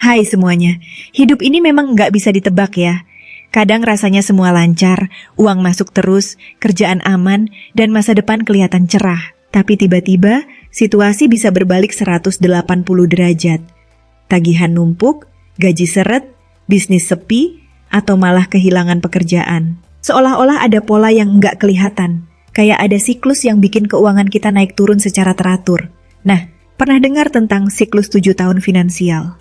Hai semuanya, hidup ini memang nggak bisa ditebak ya. Kadang rasanya semua lancar, uang masuk terus, kerjaan aman, dan masa depan kelihatan cerah. Tapi tiba-tiba, situasi bisa berbalik 180 derajat. Tagihan numpuk, gaji seret, bisnis sepi, atau malah kehilangan pekerjaan. Seolah-olah ada pola yang nggak kelihatan. Kayak ada siklus yang bikin keuangan kita naik turun secara teratur. Nah, pernah dengar tentang siklus 7 tahun finansial?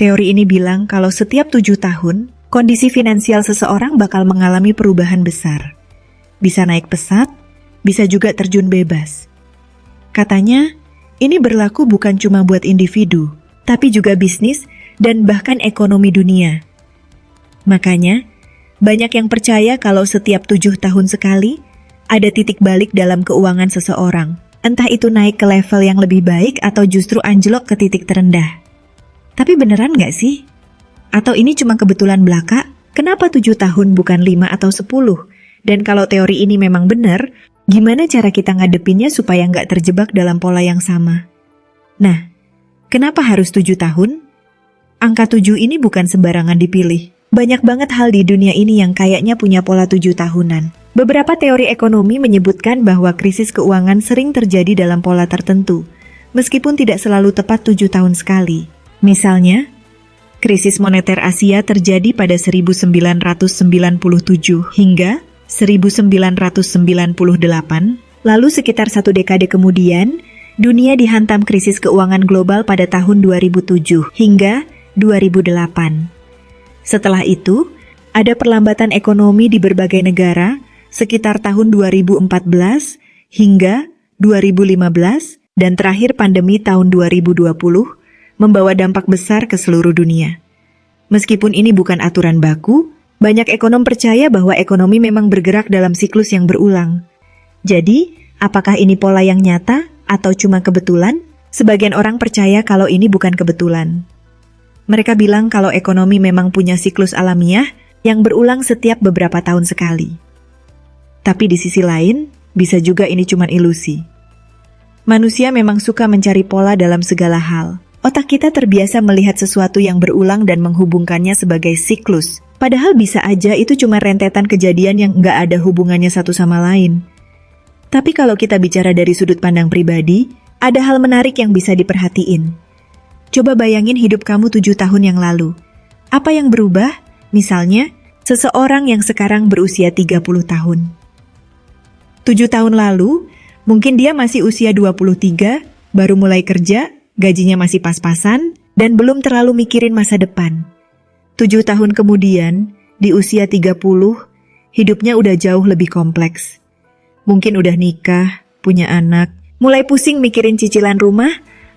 Teori ini bilang kalau setiap 7 tahun, kondisi finansial seseorang bakal mengalami perubahan besar. Bisa naik pesat, bisa juga terjun bebas. Katanya, ini berlaku bukan cuma buat individu, tapi juga bisnis dan bahkan ekonomi dunia. Makanya, banyak yang percaya kalau setiap 7 tahun sekali, ada titik balik dalam keuangan seseorang. Entah itu naik ke level yang lebih baik atau justru anjlok ke titik terendah. Tapi beneran nggak sih? Atau ini cuma kebetulan belaka? Kenapa 7 tahun bukan 5 atau 10? Dan kalau teori ini memang benar, gimana cara kita ngadepinnya supaya nggak terjebak dalam pola yang sama? Nah, kenapa harus 7 tahun? Angka 7 ini bukan sembarangan dipilih. Banyak banget hal di dunia ini yang kayaknya punya pola 7 tahunan. Beberapa teori ekonomi menyebutkan bahwa krisis keuangan sering terjadi dalam pola tertentu, meskipun tidak selalu tepat 7 tahun sekali. Misalnya, krisis moneter Asia terjadi pada 1997 hingga 1998, lalu sekitar 1 dekade kemudian, dunia dihantam krisis keuangan global pada tahun 2007 hingga 2008. Setelah itu, ada perlambatan ekonomi di berbagai negara sekitar tahun 2014 hingga 2015 dan terakhir pandemi tahun 2020 membawa dampak besar ke seluruh dunia. Meskipun ini bukan aturan baku, banyak ekonom percaya bahwa ekonomi memang bergerak dalam siklus yang berulang. Jadi, apakah ini pola yang nyata atau cuma kebetulan? Sebagian orang percaya kalau ini bukan kebetulan. Mereka bilang kalau ekonomi memang punya siklus alamiah yang berulang setiap beberapa tahun sekali. Tapi di sisi lain, bisa juga ini cuma ilusi. Manusia memang suka mencari pola dalam segala hal. Otak kita terbiasa melihat sesuatu yang berulang dan menghubungkannya sebagai siklus. Padahal bisa aja itu cuma rentetan kejadian yang nggak ada hubungannya satu sama lain. Tapi kalau kita bicara dari sudut pandang pribadi, ada hal menarik yang bisa diperhatiin. Coba bayangin hidup kamu 7 tahun yang lalu. Apa yang berubah? Misalnya, seseorang yang sekarang berusia 30 tahun. 7 tahun lalu, mungkin dia masih usia 23, baru mulai kerja, gajinya masih pas-pasan, dan belum terlalu mikirin masa depan. 7 tahun kemudian, di usia 30, hidupnya udah jauh lebih kompleks. Mungkin udah nikah, punya anak, mulai pusing mikirin cicilan rumah,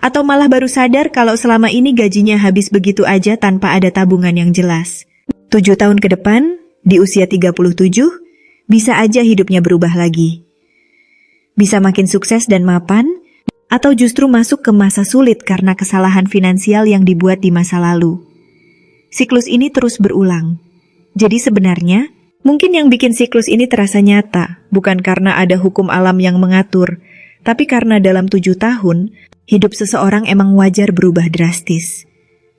atau malah baru sadar kalau selama ini gajinya habis begitu aja tanpa ada tabungan yang jelas. 7 tahun ke depan, di usia 37, bisa aja hidupnya berubah lagi. Bisa makin sukses dan mapan, atau justru masuk ke masa sulit karena kesalahan finansial yang dibuat di masa lalu. Siklus ini terus berulang. Jadi sebenarnya, mungkin yang bikin siklus ini terasa nyata, bukan karena ada hukum alam yang mengatur, tapi karena dalam 7 tahun, hidup seseorang emang wajar berubah drastis.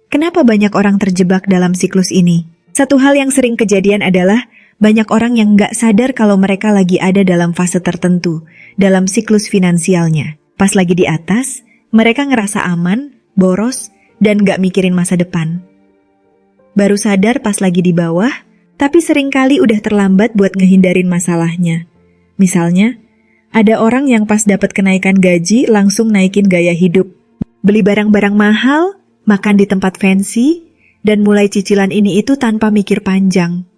Kenapa banyak orang terjebak dalam siklus ini? Satu hal yang sering kejadian adalah banyak orang yang nggak sadar kalau mereka lagi ada dalam fase tertentu, dalam siklus finansialnya. Pas lagi di atas, mereka ngerasa aman, boros, dan nggak mikirin masa depan. Baru sadar pas lagi di bawah, tapi seringkali udah terlambat buat ngehindarin masalahnya. Misalnya, ada orang yang pas dapat kenaikan gaji langsung naikin gaya hidup. Beli barang-barang mahal, makan di tempat fancy, dan mulai cicilan ini itu tanpa mikir panjang.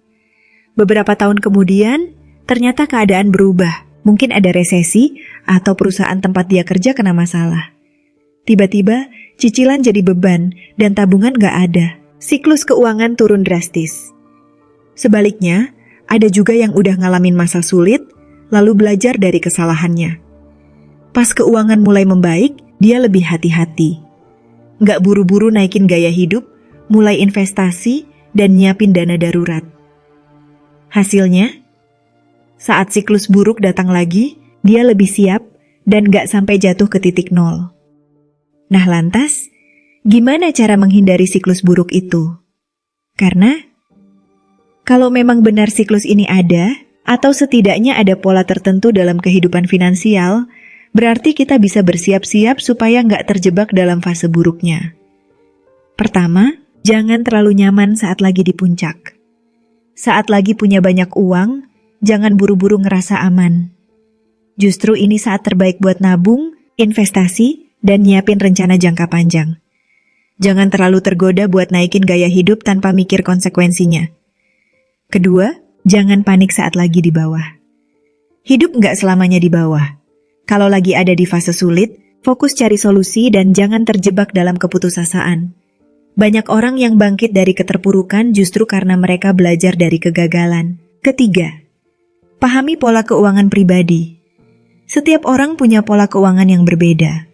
Beberapa tahun kemudian, ternyata keadaan berubah. Mungkin ada resesi atau perusahaan tempat dia kerja kena masalah. Tiba-tiba, cicilan jadi beban dan tabungan gak ada. Siklus keuangan turun drastis. Sebaliknya, ada juga yang udah ngalamin masa sulit, lalu belajar dari kesalahannya. Pas keuangan mulai membaik, dia lebih hati-hati. Nggak buru-buru naikin gaya hidup, mulai investasi, dan nyiapin dana darurat. Hasilnya, saat siklus buruk datang lagi, dia lebih siap dan nggak sampai jatuh ke titik nol. Nah lantas, Gimana cara menghindari siklus buruk itu? Karena kalau memang benar siklus ini ada, atau setidaknya ada pola tertentu dalam kehidupan finansial, berarti kita bisa bersiap-siap supaya nggak terjebak dalam fase buruknya. Pertama, jangan terlalu nyaman saat lagi di puncak. Saat lagi punya banyak uang, jangan buru-buru ngerasa aman. Justru ini saat terbaik buat nabung, investasi, dan nyiapin rencana jangka panjang. Jangan terlalu tergoda buat naikin gaya hidup tanpa mikir konsekuensinya. Kedua, jangan panik saat lagi di bawah. Hidup nggak selamanya di bawah. Kalau lagi ada di fase sulit, fokus cari solusi dan jangan terjebak dalam keputusasaan. Banyak orang yang bangkit dari keterpurukan justru karena mereka belajar dari kegagalan. Ketiga, pahami pola keuangan pribadi. Setiap orang punya pola keuangan yang berbeda.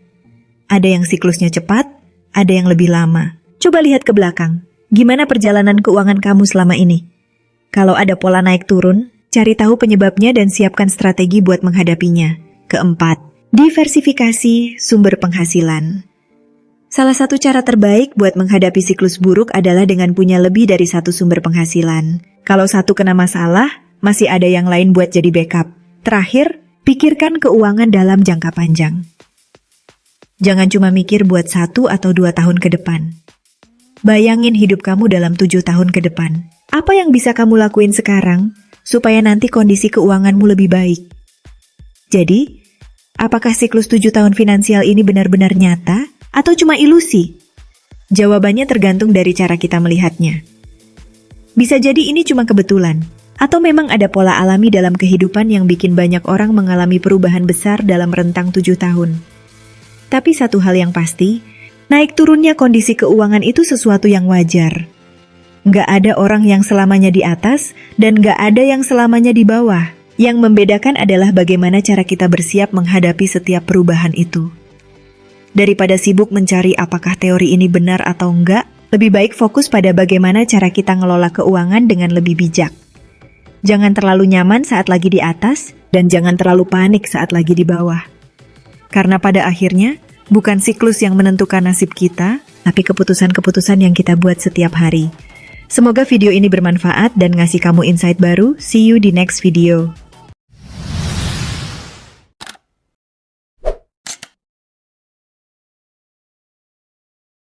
Ada yang siklusnya cepat, ada yang lebih lama. Coba lihat ke belakang. Gimana perjalanan keuangan kamu selama ini? Kalau ada pola naik turun, cari tahu penyebabnya dan siapkan strategi buat menghadapinya. Keempat, diversifikasi sumber penghasilan. Salah satu cara terbaik buat menghadapi siklus buruk adalah dengan punya lebih dari satu sumber penghasilan. Kalau satu kena masalah, masih ada yang lain buat jadi backup. Terakhir, pikirkan keuangan dalam jangka panjang. Jangan cuma mikir buat 1 atau 2 tahun ke depan. Bayangin hidup kamu dalam 7 tahun ke depan. Apa yang bisa kamu lakuin sekarang supaya nanti kondisi keuanganmu lebih baik? Jadi, apakah siklus 7 tahun finansial ini benar-benar nyata atau cuma ilusi? Jawabannya tergantung dari cara kita melihatnya. Bisa jadi ini cuma kebetulan, atau memang ada pola alami dalam kehidupan yang bikin banyak orang mengalami perubahan besar dalam rentang 7 tahun. Tapi satu hal yang pasti, naik turunnya kondisi keuangan itu sesuatu yang wajar. Nggak ada orang yang selamanya di atas, dan nggak ada yang selamanya di bawah. Yang membedakan adalah bagaimana cara kita bersiap menghadapi setiap perubahan itu. Daripada sibuk mencari apakah teori ini benar atau enggak, lebih baik fokus pada bagaimana cara kita ngelola keuangan dengan lebih bijak. Jangan terlalu nyaman saat lagi di atas, dan jangan terlalu panik saat lagi di bawah. Karena pada akhirnya, bukan siklus yang menentukan nasib kita, tapi keputusan-keputusan yang kita buat setiap hari. Semoga video ini bermanfaat dan ngasih kamu insight baru. See you di next video.